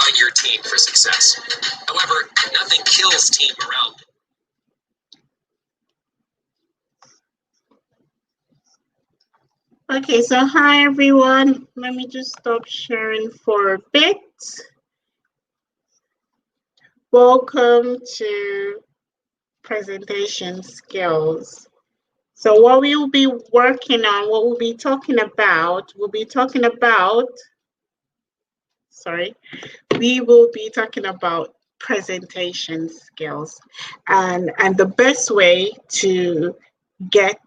on your team for success. However, nothing kills team morale. Okay, so hi everyone. Let me just stop sharing for a bit. Welcome to presentation skills. So what we will be working on, what we'll be talking about, we will be talking about presentation skills and the best way to get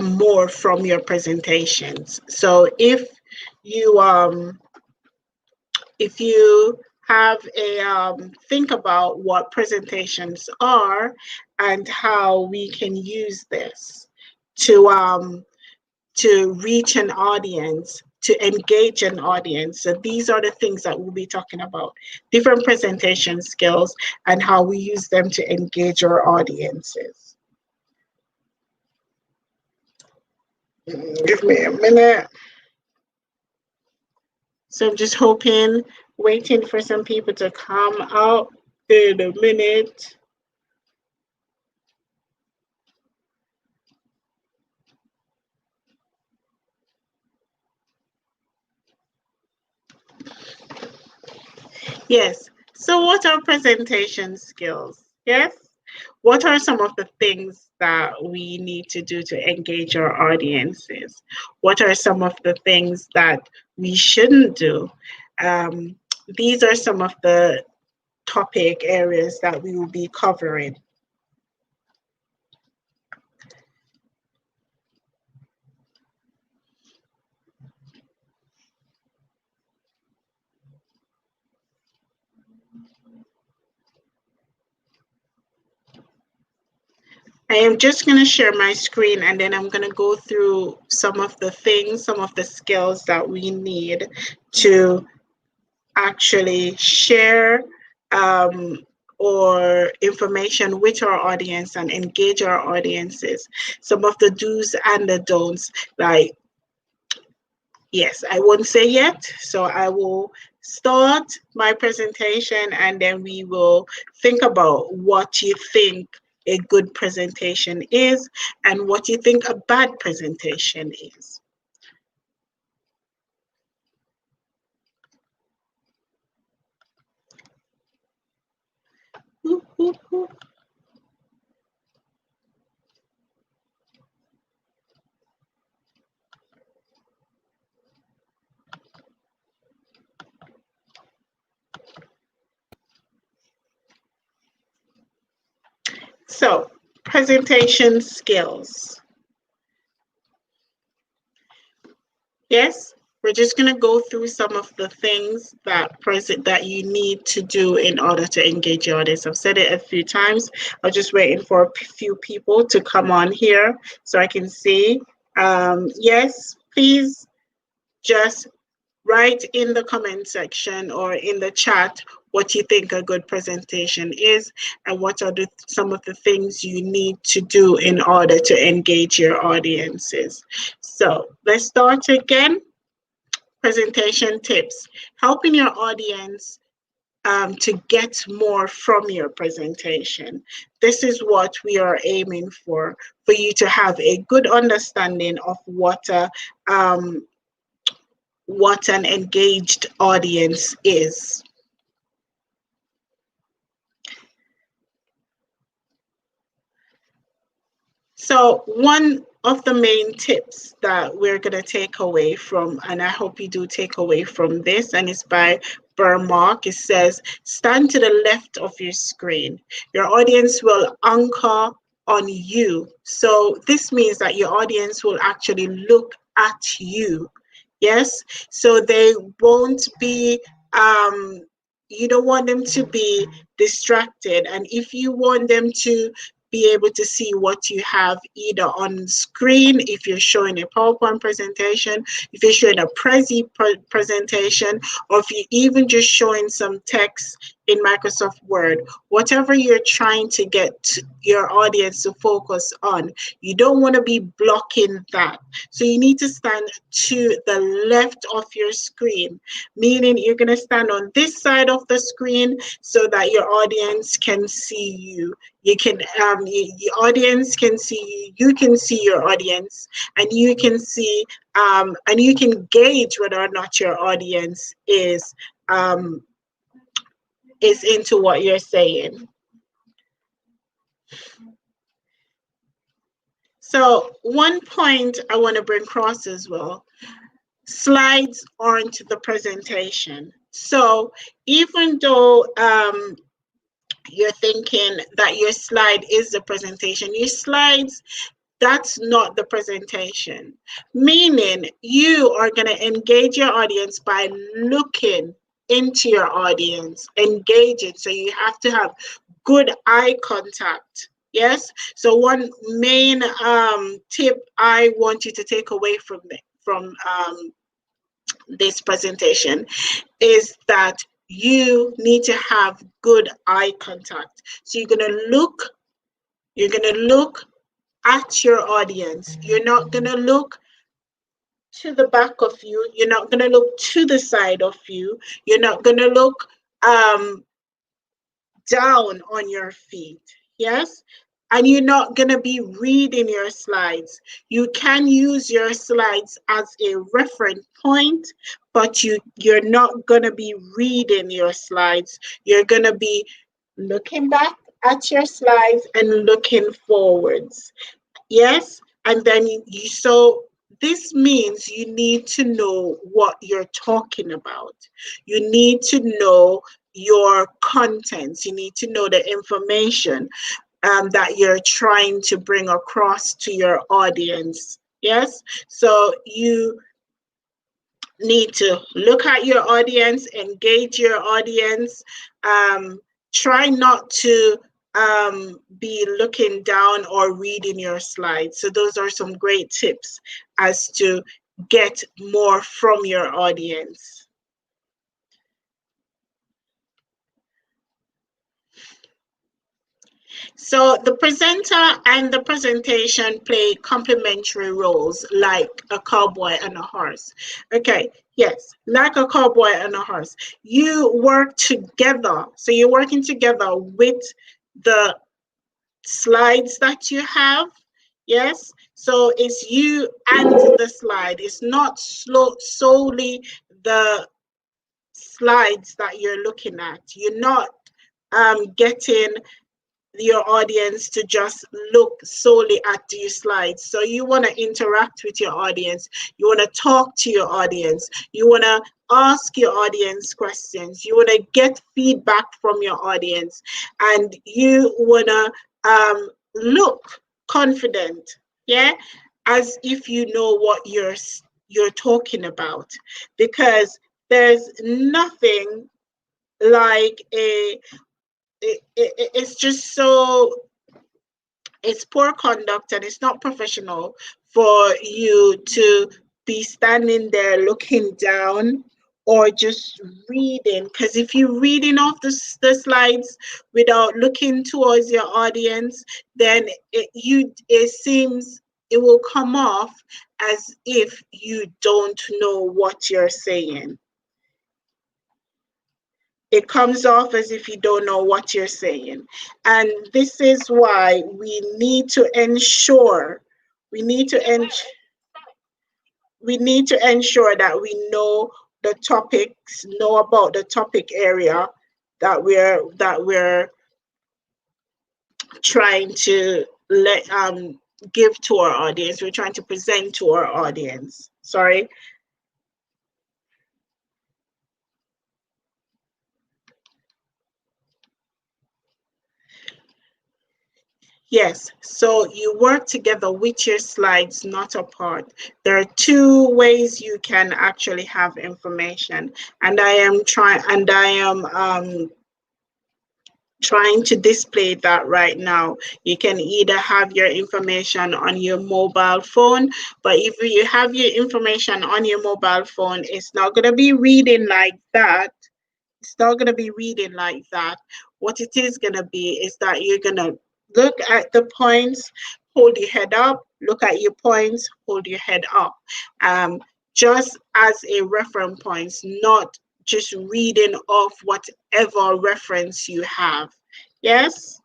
more from your presentations. So if you have a think about what presentations are and how we can use this to reach an audience, to engage an audience. So these are the things that we'll be talking about, different presentation skills and how we use them to engage our audiences. Give me a minute. So I'm just waiting for some people to come out in a minute. Yes, so what are presentation skills? Yes, what are some of the things that we need to do to engage our audiences? What are some of the things that we shouldn't do? These are some of the topic areas that we will be covering. I am just going to share my screen and then I'm going to go through some of the things, some of the skills that we need to actually share or information with our audience and engage our audiences. Some of the do's and the don'ts, like, yes, I won't say yet, so I will start my presentation and then we will think about what you think a good presentation is and what you think a bad presentation is. So, presentation skills. Yes, we're just going to go through some of the things that you need to do in order to engage your audience. I've said it a few times. I'm just waiting for a few people to come on here so I can see. Yes, please just write in the comment section or in the chat what you think a good presentation is and what are some of the things you need to do in order to engage your audiences. So let's start again. Presentation tips, helping your audience to get more from your presentation. This is what we are aiming for you to have a good understanding of what an engaged audience is. So one of the main tips that we're going to take away from, and I hope you do take away from this, and it's by Burmark. It says, stand to the left of your screen. Your audience will anchor on you. So this means that your audience will actually look at you. Yes, so they won't be, you don't want them to be distracted. And if you want them to be able to see what you have either on screen, if you're showing a PowerPoint presentation, if you're showing a Prezi presentation, or if you're even just showing some text in Microsoft Word, whatever you're trying to get your audience to focus on, you don't want to be blocking that. So you need to stand to the left of your screen, meaning you're going to stand on this side of the screen so that your audience can see you. You can, the audience can see you, you can see your audience, and you can see, and you can gauge whether or not your audience is into what you're saying. So one point I want to bring across as well, slides aren't the presentation. So even though you're thinking that your slide is the presentation, your slides, that's not the presentation. Meaning you are going to engage your audience by looking into your audience, engage it. So you have to have good eye contact. Yes. So one main tip I want you to take away from this presentation is that you need to have good eye contact. So you're going to look at your audience. You're not going to look to the back of you. You're not going to look to the side of you. You're not going to look down on your feet. Yes. And you're not going to be reading your slides. You can use your slides as a reference point, but you're not going to be reading your slides. You're going to be looking back at your slides and looking forwards. Yes. And then so this means you need to know what you're talking about. You need to know your contents. You need to know the information that you're trying to bring across to your audience. Yes. So you need to look at your audience, engage your audience, try not to be looking down or reading your slides. So those are some great tips as to get more from your audience. So the presenter and the presentation play complementary roles like a cowboy and a horse. Okay, yes, like a cowboy and a horse. You work together. So you're working together with the slides that you have. Yes, so it's you and the slide. It's not solely the slides that you're looking at. You're not getting your audience to just look solely at these slides. So you want to interact with your audience. You want to talk to your audience. You want to ask your audience questions. You want to get feedback from your audience, and you want to look confident, yeah, as if you know what you're talking about, because there's nothing like it's just so, it's poor conduct and it's not professional for you to be standing there looking down or just reading. Because if you're reading off the slides without looking towards your audience, then it seems it will come off as if you don't know what you're saying. It comes off as if you don't know what you're saying. And this is why we need to ensure, we need to ensure that we know the topics, know about the topic area that we're trying to give to our audience, we're trying to present to our audience. Sorry. Yes, so you work together with your slides, not apart. There are two ways you can actually have information, and I am trying to display that right now. You can either have your information on your mobile phone, but if you have your information on your mobile phone, it's not going to be reading like that. It's not going to be reading like that. What it is going to be is that you're going to look at the points, hold your head up, look at your points, hold your head up. Just as a reference point, not just reading off whatever reference you have. Yes?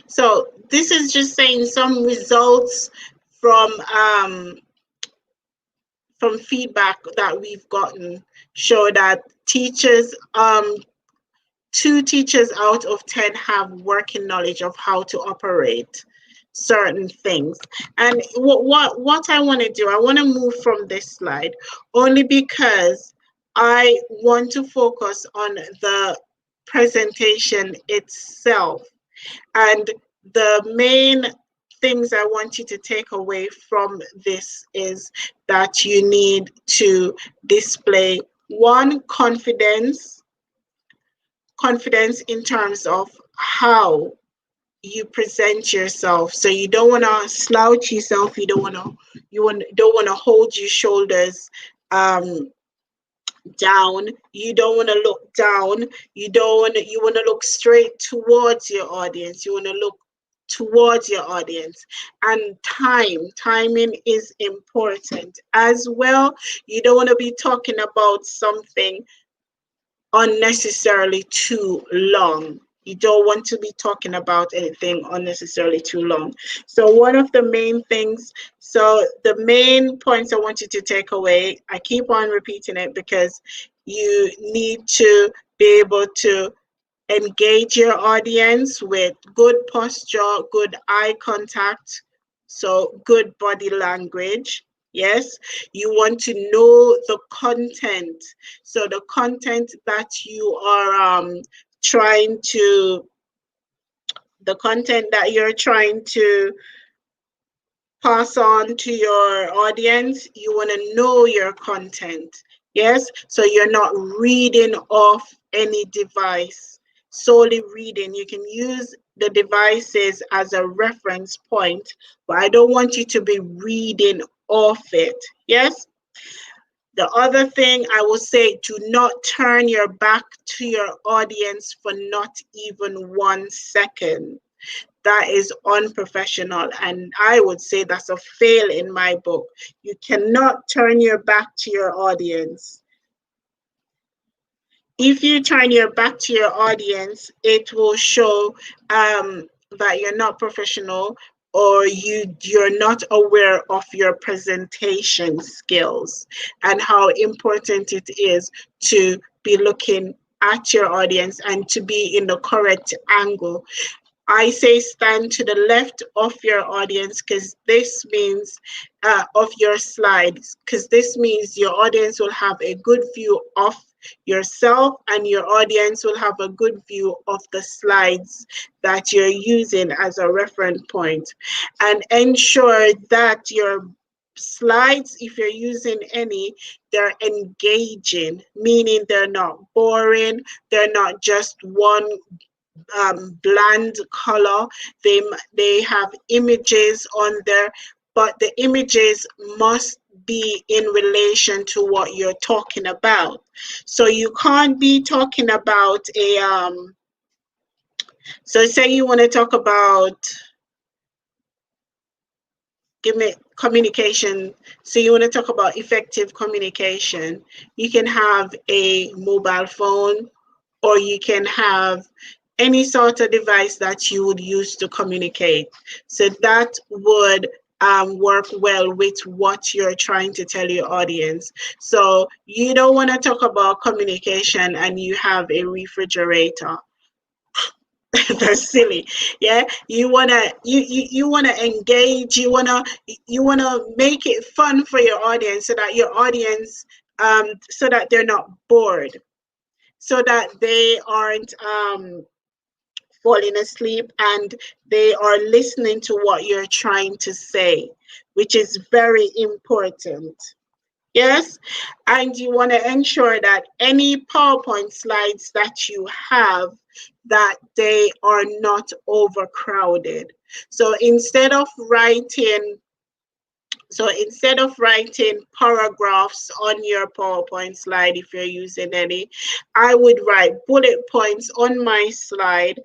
So this is just saying some results from feedback that we've gotten show that teachers, 2 teachers out of 10 have working knowledge of how to operate certain things. And what I want to do, I want to move from this slide only because I want to focus on the presentation itself. And the main things I want you to take away from this is that you need to display, one, confidence in terms of how you present yourself. So you don't want to slouch yourself. You don't want to hold your shoulders down. You don't want to look down. You want to look straight towards your audience. You want to look towards your audience. And timing is important as well. You don't want to be talking about something unnecessarily too long. You don't want to be talking about anything unnecessarily too long. So one of the main things, so the main points I want you to take away, I keep on repeating it because you need to be able to engage your audience with good posture, good eye contact, so good body language. Yes, you want to know the content. So the content that you are the content that you're trying to pass on to your audience, you want to know your content. Yes, so you're not reading off any device, solely reading. You can use the devices as a reference point, but I don't want you to be reading off it. Yes. The other thing I will say, do not turn your back to your audience for not even 1 second. That is unprofessional, and I would say that's a fail in my book. You cannot turn your back to your audience. If you turn your back to your audience, it will show that you're not professional, or you're not aware of your presentation skills and how important it is to be looking at your audience and to be in the correct angle. I say stand to the left of your audience, because this means of your slides, because this means your audience will have a good view of yourself, and your audience will have a good view of the slides that you're using as a reference point. And ensure that your slides, if you're using any, they're engaging, meaning they're not boring, they're not just one bland color. They have images on there, but the images must be in relation to what you're talking about. So you can't be talking about a so say you want to talk about, give me communication. So you want to talk about effective communication. You can have a mobile phone, or you can have any sort of device that you would use to communicate. So that would work well with what you're trying to tell your audience. So you don't want to talk about communication and you have a refrigerator. That's silly. Yeah, you wanna engage. You wanna make it fun for your audience, so that your audience so that they're not bored, so that they aren't falling asleep, and they are listening to what you're trying to say, which is very important. Yes, and you want to ensure that any PowerPoint slides that you have, that they are not overcrowded. So instead of writing paragraphs on your PowerPoint slide, if you're using any, I would write bullet points on my slide,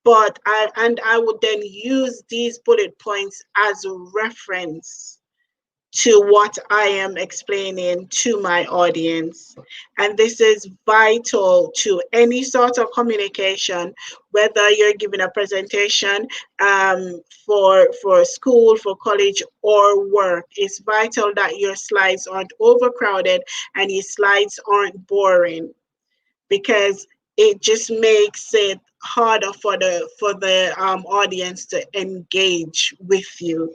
but I would then use these bullet points as a reference to what I am explaining to my audience. And this is vital to any sort of communication, whether you're giving a presentation for school, for college, or work. It's vital that your slides aren't overcrowded and your slides aren't boring, because it just makes it harder for the audience to engage with you.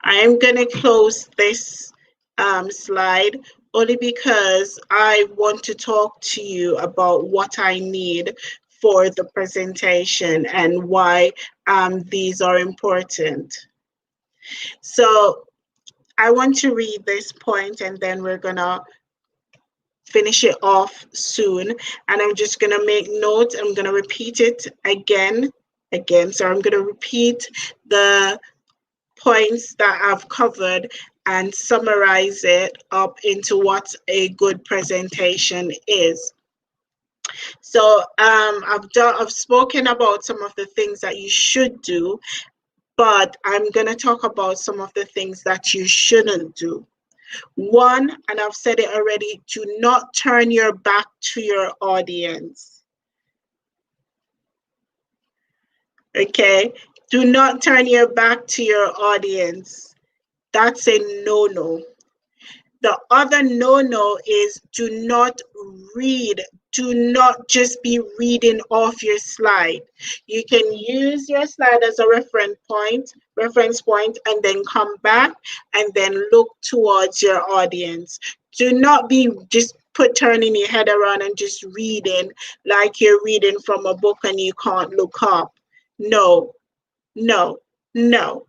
I am going to close this slide only because I want to talk to you about what I need for the presentation and why these are important. So I want to read this point and then we're going to finish it off soon. And I'm just going to make notes. I'm going to repeat it again. So I'm going to repeat the points that I've covered and summarize it up into what a good presentation is. So I've spoken about some of the things that you should do, but I'm going to talk about some of the things that you shouldn't do. One, and I've said it already, do not turn your back to your audience. Okay, do not turn your back to your audience. That's a no-no. The other no-no is do not read. Do not just be reading off your slide. You can use your slide as a reference point, and then come back and then look towards your audience. Do not be just turning your head around and just reading like you're reading from a book and you can't look up. No, no, no.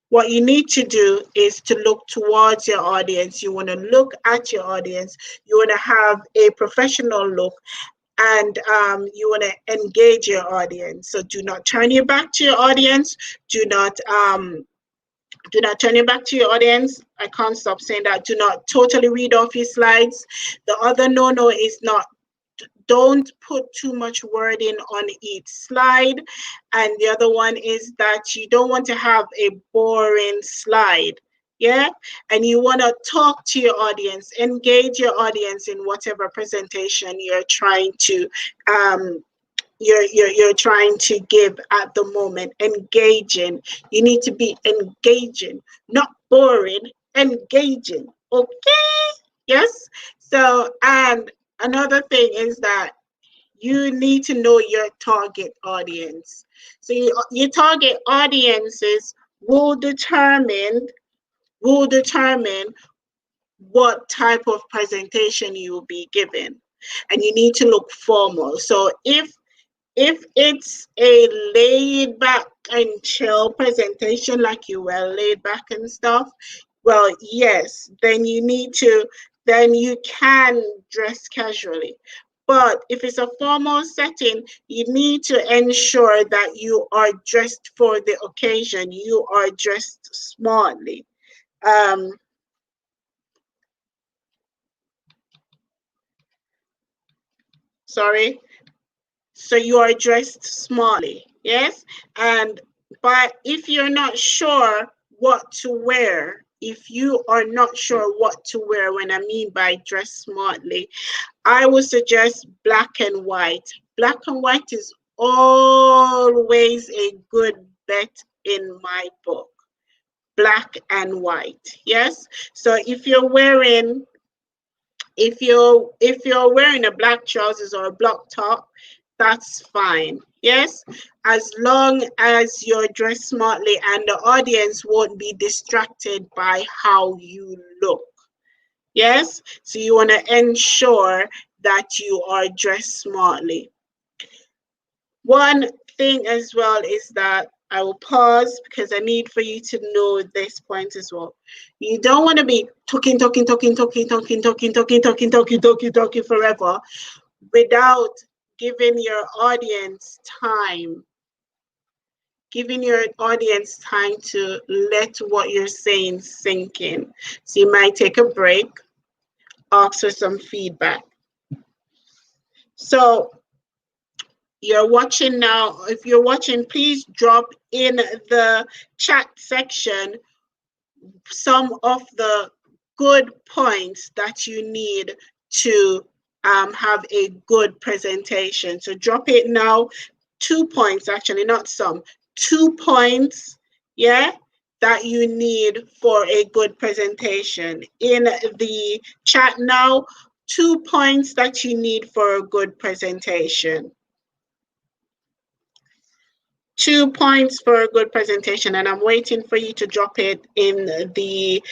What you need to do is to look towards your audience. You want to look at your audience. You want to have a professional look, and you want to engage your audience. So do not turn your back to your audience. Do not turn your back to your audience. I can't stop saying that. Do not totally read off your slides. The other no-no is don't put too much wording on each slide. And the other one is that you don't want to have a boring slide. Yeah, and you want to talk to your audience, engage your audience in whatever presentation you're trying to you're trying to give at the moment. Engaging. You need to be engaging, not boring. Engaging. Okay. Yes. So, and another thing is that you need to know your target audience. So your target audiences will determine what type of presentation you will be given, and you need to look formal. So if it's a laid back and chill presentation, like you were laid back and stuff, well, yes, then you can dress casually. But if it's a formal setting, you need to ensure that you are dressed for the occasion. You are dressed smartly. Sorry. So you are dressed smartly, yes? But if you're not sure what to wear, if you are not sure what to wear, when I mean by dress smartly, I would suggest black and white. Black and white is always a good bet in my book. Black and white, yes? So if you're wearing a black trousers or a black top, that's fine. Yes, as long as you're dressed smartly and the audience won't be distracted by how you look. Yes, so you want to ensure that you are dressed smartly. One thing as well is that I will pause because I need for you to know this point as well. You don't want to be talking forever without giving your audience time. Giving your audience time to let what you're saying sink in. So you might take a break, ask for some feedback. So you're watching now. If you're watching, please drop in the chat section some of the good points that you need to have a good presentation. So drop it now. 2 points, actually, not some. 2 points, yeah, that you need for a good presentation. In the chat now, 2 points that you need for a good presentation. 2 points for a good presentation, and I'm waiting for you to drop it in the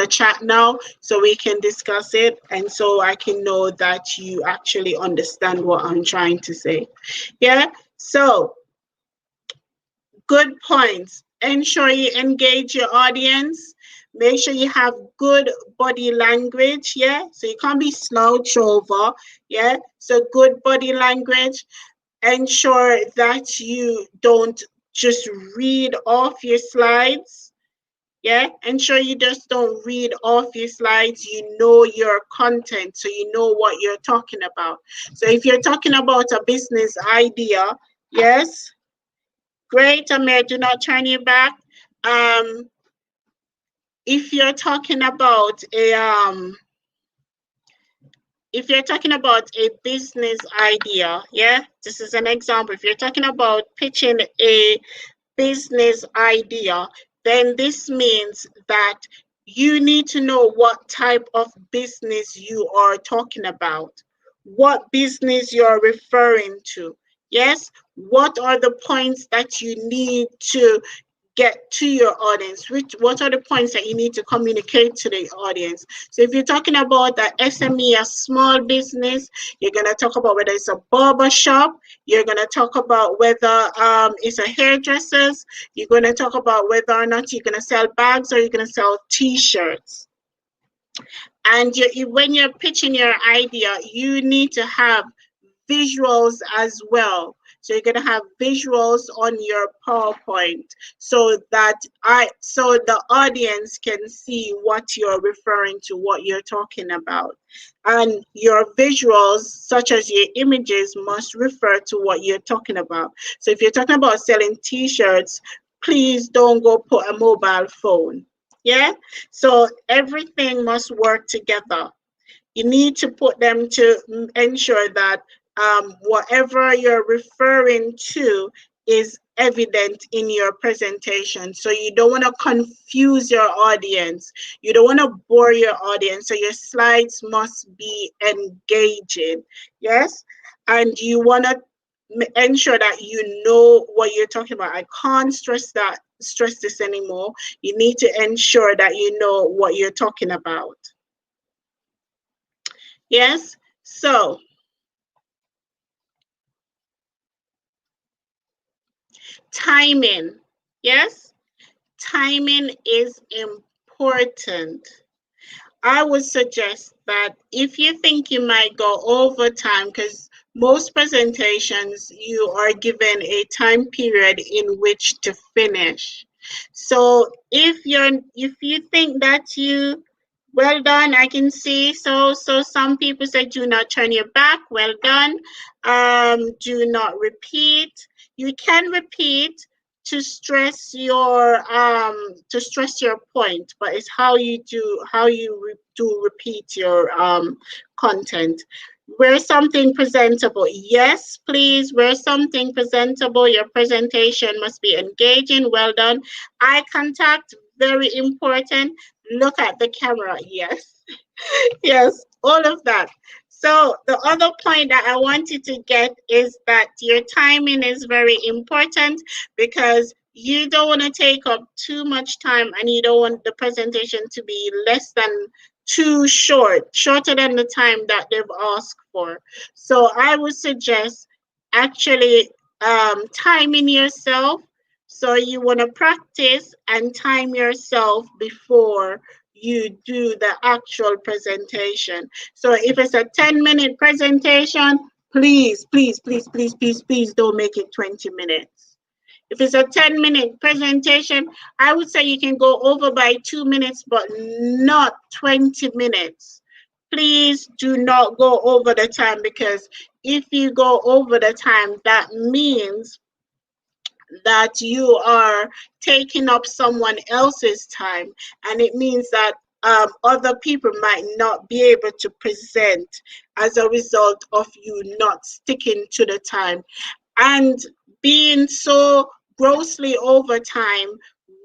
chat now so we can discuss it and so I can know that you actually understand what I'm trying to say. Yeah, so good points. Ensure you engage your audience. Make sure you have good body language, yeah? So you can't be slouched over, yeah? So good body language. Ensure that you don't just read off your slides. Yeah, ensure you just don't read off your slides. You know your content, so you know what you're talking about. So if you're talking about a business idea, yes, great, Amir, do not turn your back. If you're talking about a business idea, yeah, this is an example. If you're talking about pitching a business idea, then this means that you need to know what type of business you are talking about, what business you're referring to. Yes, what are the points that you need to get to your audience? What are the points that you need to communicate to the audience? So if you're talking about the SME, a small business, you're going to talk about whether it's a barber shop, you're going to talk about whether it's a hairdresser's, you're going to talk about whether or not you're going to sell bags or you're going to sell t-shirts. And when you're pitching your idea, you need to have visuals as well. So you're going to have visuals on your PowerPoint so that the audience can see what you're referring to, what you're talking about. And your visuals, such as your images, must refer to what you're talking about. So if you're talking about selling t-shirts, please don't go put a mobile phone. Yeah? So everything must work together. You need to put them to ensure that whatever you're referring to is evident in your presentation. So you don't want to confuse your audience. You don't want to bore your audience. So your slides must be engaging. Yes? And you want to ensure that you know what you're talking about. I can't stress this anymore. You need to ensure that you know what you're talking about. Yes, so timing. Yes, timing is important. I would suggest that if you think you might go over time, because most presentations you are given a time period in which to finish. So if you think that you well done, I can see. So some people say do not turn your back. Well done. Do not repeat. You can repeat to stress your point, but it's how you do repeat your content. Wear something presentable. Yes, please wear something presentable. Your presentation must be engaging. Well done. Eye contact, very important. Look at the camera. Yes. Yes, all of that. So the other point that I wanted to get is that your timing is very important because you don't want to take up too much time and you don't want the presentation to be less than too shorter than the time that they've asked for. So I would suggest actually timing yourself. So you want to practice and time yourself before you do the actual presentation. So if it's a 10-minute presentation, please, please, please, please, please, please don't make it 20 minutes. If it's a 10-minute presentation, I would say you can go over by 2 minutes, but not 20 minutes. Please do not go over the time, because if you go over the time, that means that you are taking up someone else's time, and it means that other people might not be able to present as a result of you not sticking to the time. And being so grossly over time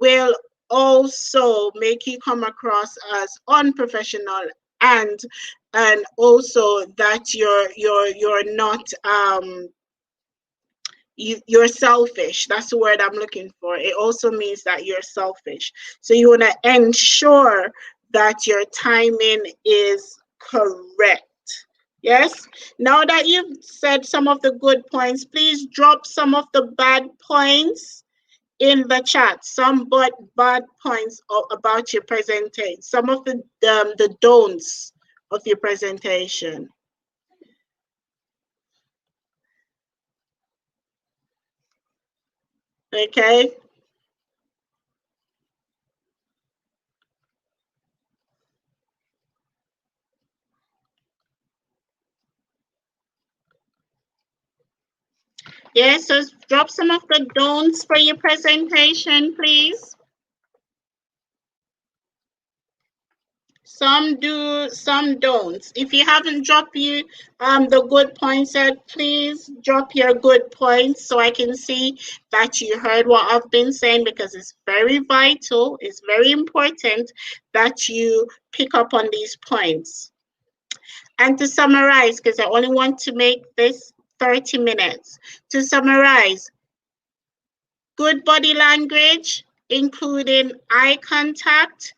will also make you come across as unprofessional, and also that you're not you're selfish. That's the word I'm looking for. It also means that you're selfish. So you want to ensure that your timing is correct. Yes. Now that you've said some of the good points, please drop some of the bad points in the chat. Some bad points about your presentation. Some of the don'ts of your presentation. Okay. Yes, so drop some of the don'ts for your presentation, please. Some do, some don't. If you haven't dropped the good points yet, please drop your good points so I can see that you heard what I've been saying, because it's very vital, it's very important that you pick up on these points. And to summarize, because I only want to make this 30 minutes. To summarize, good body language, including eye contact,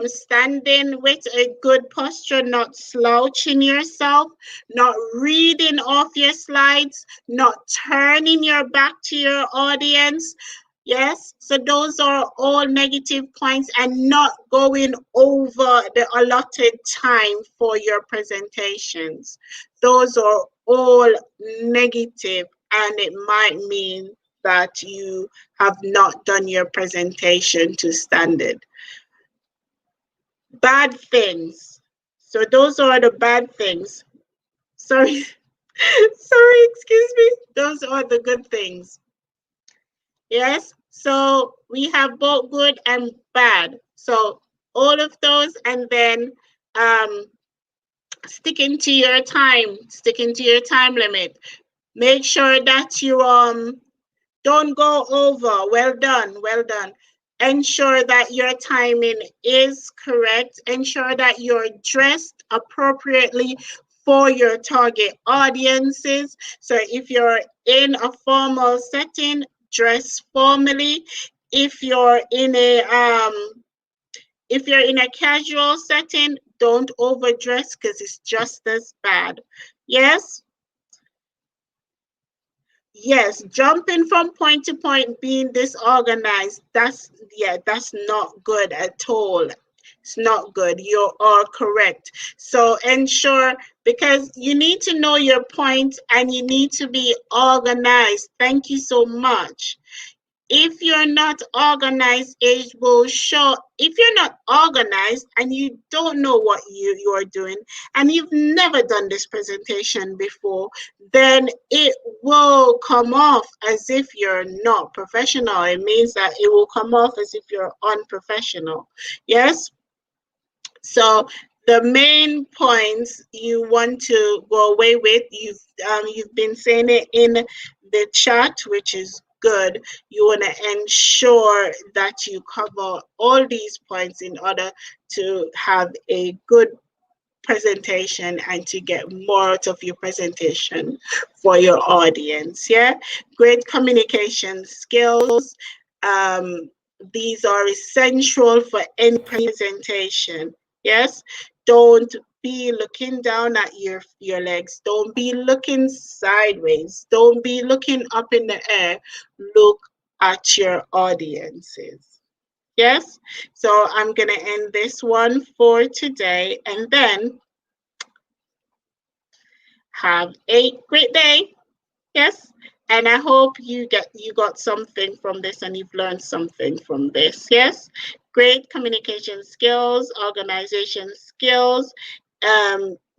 standing with a good posture, not slouching yourself, not reading off your slides, not turning your back to your audience. Yes, so those are all negative points, and not going over the allotted time for your presentations. Those are all negative, and it might mean that you have not done your presentation to standard. Bad things. So those are the bad things. Sorry, sorry, excuse me. Those are the good things. Yes, so we have both good and bad. So all of those, and then sticking to your time limit. Make sure that you don't go over. Well done, well done. Ensure that your timing is correct. Ensure that you're dressed appropriately for your target audiences. So if you're in a formal setting, dress formally. If you're in a casual setting, don't overdress, because it's just as bad. Yes? Yes, jumping from point to point, being disorganized, that's not good at all. It's not good. You are correct. So ensure, because you need to know your point and you need to be organized. Thank you so much. If you're not organized, it will show. If you're not organized and you don't know what you're doing, and you've never done this presentation before, then it will come off as if you're not professional. It means that it will come off as if you're unprofessional. Yes? So the main points you want to go away with, you've been saying it in the chat, which is good. You want to ensure that you cover all these points in order to have a good presentation and to get more out of your presentation for your audience. Yeah, great communication skills. These are essential for any presentation. Yes, don't be looking down at your legs. Don't be looking sideways. Don't be looking up in the air. Look at your audiences. Yes? So I'm going to end this one for today, and then have a great day. Yes? And I hope you got something from this and you've learned something from this. Yes? Great communication skills, organization skills,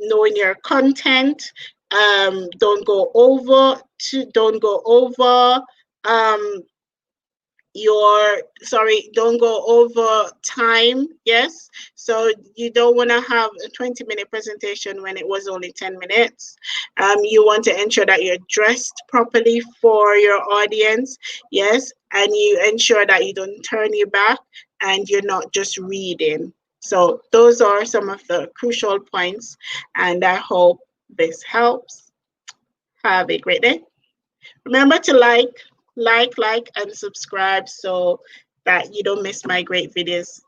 knowing your content. Don't go over don't go over time. Yes, so you don't want to have a 20-minute presentation when it was only 10 minutes. You want to ensure that you're dressed properly for your audience. Yes, and you ensure that you don't turn your back and you're not just reading. So those are some of the crucial points, and I hope this helps. Have a great day. Remember to like, and subscribe so that you don't miss my great videos.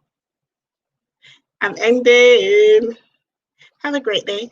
I'm ending. Have a great day.